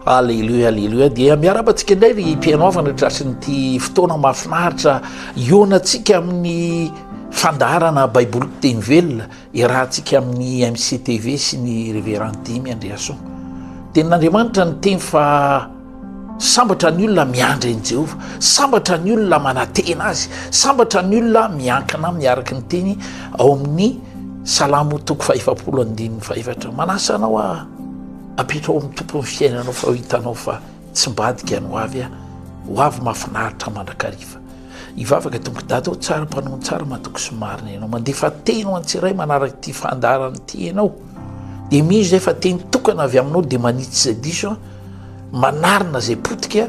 alleloia dia miarabantsika indray ry mpianaovana trasin'ity fotoana mahafinaritra ionatsika amin'ny fandarana baiboly teny velona irahantsika amin'ny MCTV sy ny révérend Dimy Andreason. Tenin'Andriamanitra ny teny fa sambatra ny olona miandry an'i Jehova, sambatra ny olona manantena azy, sambatra ny olona miankina miaraka ny teny ao amin'ny Salamo 1:5. Manasanao apetrao amin'ny tompony fiainanao fa hitanao fa tsy mbadika no avy ho avy mahafinaritra mandrakariva. Ivavaka tompoko dada tsara mpanao tsara matoko sy marina ianao mandefa teny ho antsiray manaraka ity fandarana ity ianao dia misy zay fa teny tokana avy aminao dia manitsy zay diso manarina zay potika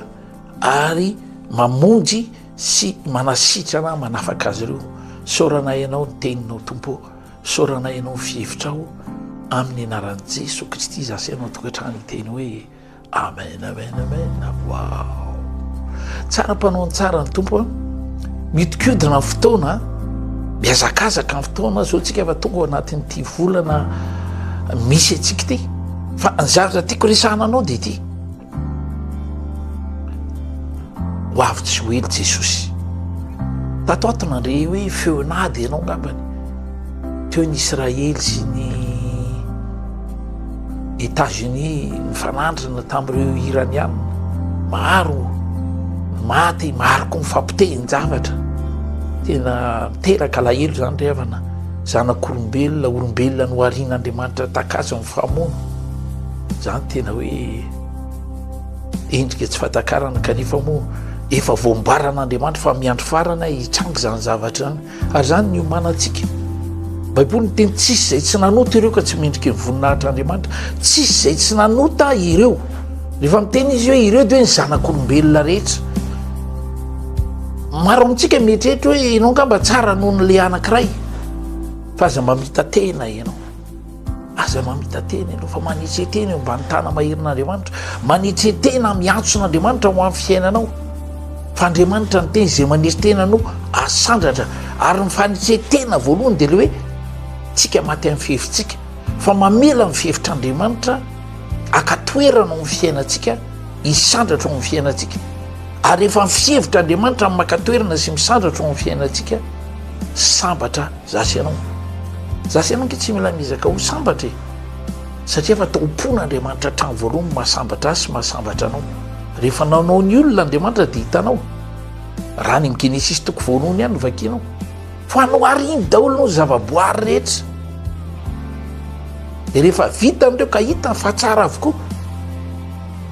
ary mamonjy sy manasitrana manafaka azy ireo. Saorana ianao ny teninao tompo, saorana ianao fihevitrao amin'ny anaran'i Jesosy Kristy zasy ianao tokantrano teny hoe amen. Wow, tsara mpanao tsara ny tompo mitikodina fotoana miazakazaka ny fotoana zao tsika efa tonga anatin'ity volana misy atsika ty fa ny zavatra tiako resahana anao dia ty ho avy tsy ho ely Jesosy. Tatoato nandre hoe feonady ianao ngambany teo ny Israely sy ny États-Unis mifanandrina tamin'ireo iraniana maro maty, maro koa mifampiteny zavatra tena miteraka lahelo zany revana zanak'olombelona, olombelona no arian'Andriamanitra takazo amin'ny fahamono zany tena hoe endrika tsy fatakarana kanefa moa efa voambaran'Andriamanitra fa miandro farana hitrango zany zavatra zany ary zany ny omanantsika. Baiboly ny teny tsisy zay tsy nanota ireo ka tsy mendrika ny voninahitr'Andriamanitra, tsisy zay tsy nanota ireo. Rehefa miteny izy hoe ireo dia hoe ny zanak'olombelona rehetra. Maro amintsika mieritreritra hoe ianao ngamba tsara noho ny le anankiray fa aza mamita tena ianao, aza mamita tena ianao fa manitretena eo mba ny tana maherin'Andriamanitra, manitretena miantson'Andriamanitra ho amin'ny fiainanao fa Andriamanitra ny teny zay manitretena no asandratra ary ny fanitretena voalohany dia le hoe tsika maty amin'ny fihevitsika fa mamela amin'ny fihevitr'Andriamanitra akatoerana amin'ny fiainantsika hisandratra amin'ny fiainantsika ary rehefa ny fihevitr'Andriamanitra amin'ny makatoerana sy misandratra amin'ny fiainantsika sambatra zasy ianao ke tsy mila mizaka ho sambatra satria fa tompon'Andriamanitra hatrany voalohany mahasambatra sy mahasambatra anao. Rehefa nanao ny olona Andriamanitra dia hitanao raha ny Genesis toko voalohany ihany no vakianao fa noariny daholo no zavaboary rehetra dia rehefa vita an'ireo ka hita fa tsara avokoa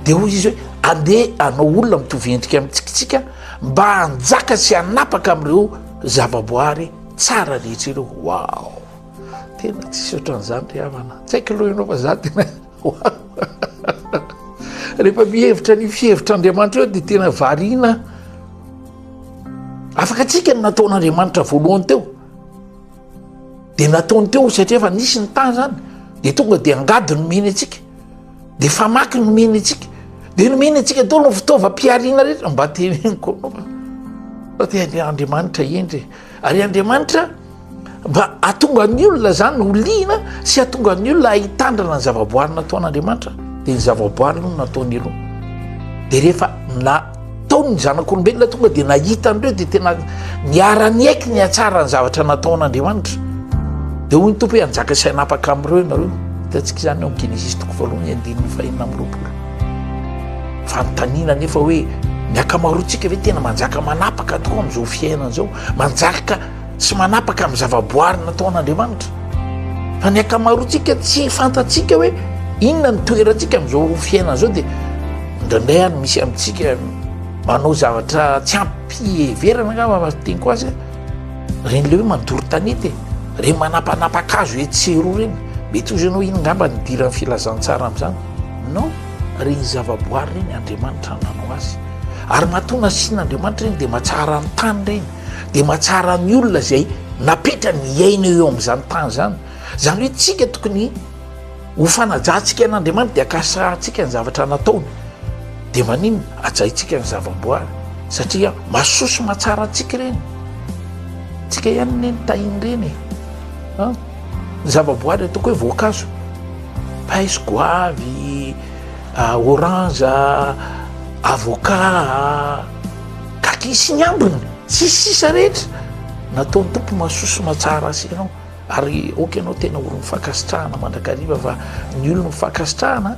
dia hoy izy hoe andeha anao olona mitovy endrika amintsikatsika mba hanjaka sy hanapaka amin'ireo zavaboary tsara rehetra ireo. Wow, tena tsisy ohatran'izany ry havana, tsy haiko aloha ianao fa za tena rehefa mihevitra ny fihevitr'Andriamanitra eo dia tena variana. Afaka tsika ny nataon'Andriamanitra voalohany teo dia nataony teo satria efa nisy ny tany zany dia tonga dia angady nomeny atsika dia famaky nomeny atsika dia nomeny atsika daholo ny fitaovam-piariana rehetra mba teneniko fa tia Andriamanitra endry ary Andriamanitra mba atonga ny olona zany ho liana sy atonga ny olona hitandrana ny zavaboary nataon'Andriamanitra dia ny zavaboary no nataony aloha dia rehefa nataony ny zanak'olombelona tonga dia nahita an'ireo dia tena niara-ny aiky ny atsara ny zavatra nataon'Andriamanitra dia hoy ny tompo hoe anjaka sy hanapaka amin'ireo ianareo. Hitantsika zany ao Genesis toko voalohany 2:5. Fanontaniana nefa hoe ny akamaroantsika ve tena manjaka manapaka tokoa amin'izao fiainana zao, manjaka sy manapaka amin'ny zavaboary nataon'Andriamanitra fa ny akamaroantsika tsy fantatsika hoe inona ny toerantsika amin'izao fiainana zao dia indraindray any misy amintsika manao zavatra tsy ampiheverana ngamba teniko azy reny le hoe mandoro tanety reny manapanapaka azo etsero reny mety ozy ianao iny ngamba nidiran'ny filazantsara amin'izany non reny zavaboary reny Andriamanitra nanao azy ary mahatona sin'Andriamanitra reny dia mahatsara ny tany reny dia mahatsara ny olona zay napetra ny aina eo amin'izany tany zany. Zany hoe tsika tokony ho fanajantsika an'Andriamanitra dia akasahantsika ny zavatra nataony dia manino ajaintsika ny zavaboary satria masoso mahatsara antsika reny, tsika ihany neny tahiny reny ny zavaboary ataoko hoe voankazo, paiso, goavy, orange avocat kakisy ny ambiny sisisa rehetra nataony tompo mahasoso matsara asy ianao ary oka ianao tena olo mifankasitrahana mandrakariva fa ny olona mifankasitrahana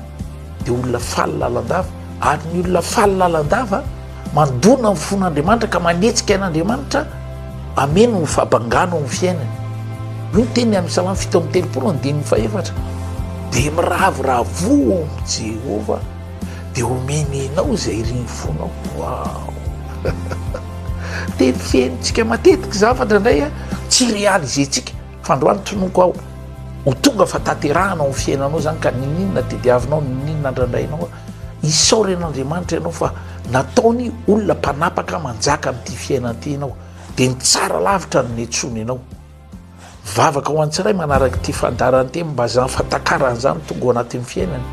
dia olona faly lalandava ary ny olona faly lalandava mandona ny fon'Andriamanitra ka manetsika an'Andriamanitra ameno ny fahabangano amin'ny fiainany. Io ny teny amin'ny Salamy 7:3 dia miravoravo Jehova dia omeny anao izay riny fonao. Wow! Teny fiainantsika matetiky zavatra indray tsy réalisentsika fa androany tonoko aho ho tonga fa tanterahana amin'ny fiainanao zany ka ninona tediavinao ninona ndraindrainao isaory an'Andriamanitra ianao fa nataony olona mpanapaka manjaka amin'ity fiainana ity ianao dia ny tsara lavitra ny netsony ianao. Vavaka ho antsiray manaraka ity fandarany ty mba zany fatakarany zany tonga ao anatin'ny fiainany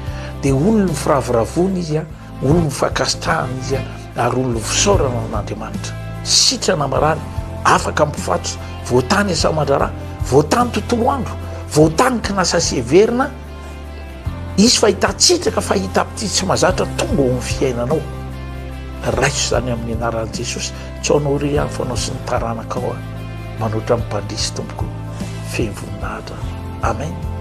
dia olona mifiravoravony izy olona mifankasitrahana izy ary olona fisaorana an'Andriamanitra. Sitrana marany afaka mpifatso voatany asamandrara voatany tontolo andro voatany kinasa severina izy fahitatsitraka fahita apity tsy mazatra tonga ao amin'ny fiainanao. Raiso zany amin'ny anaran'i Jesosy tsy anao ry ihany fanao sy ny taranaka ao manoatra amin'ny mpandrisy tompoko feno voninahitra. Amen.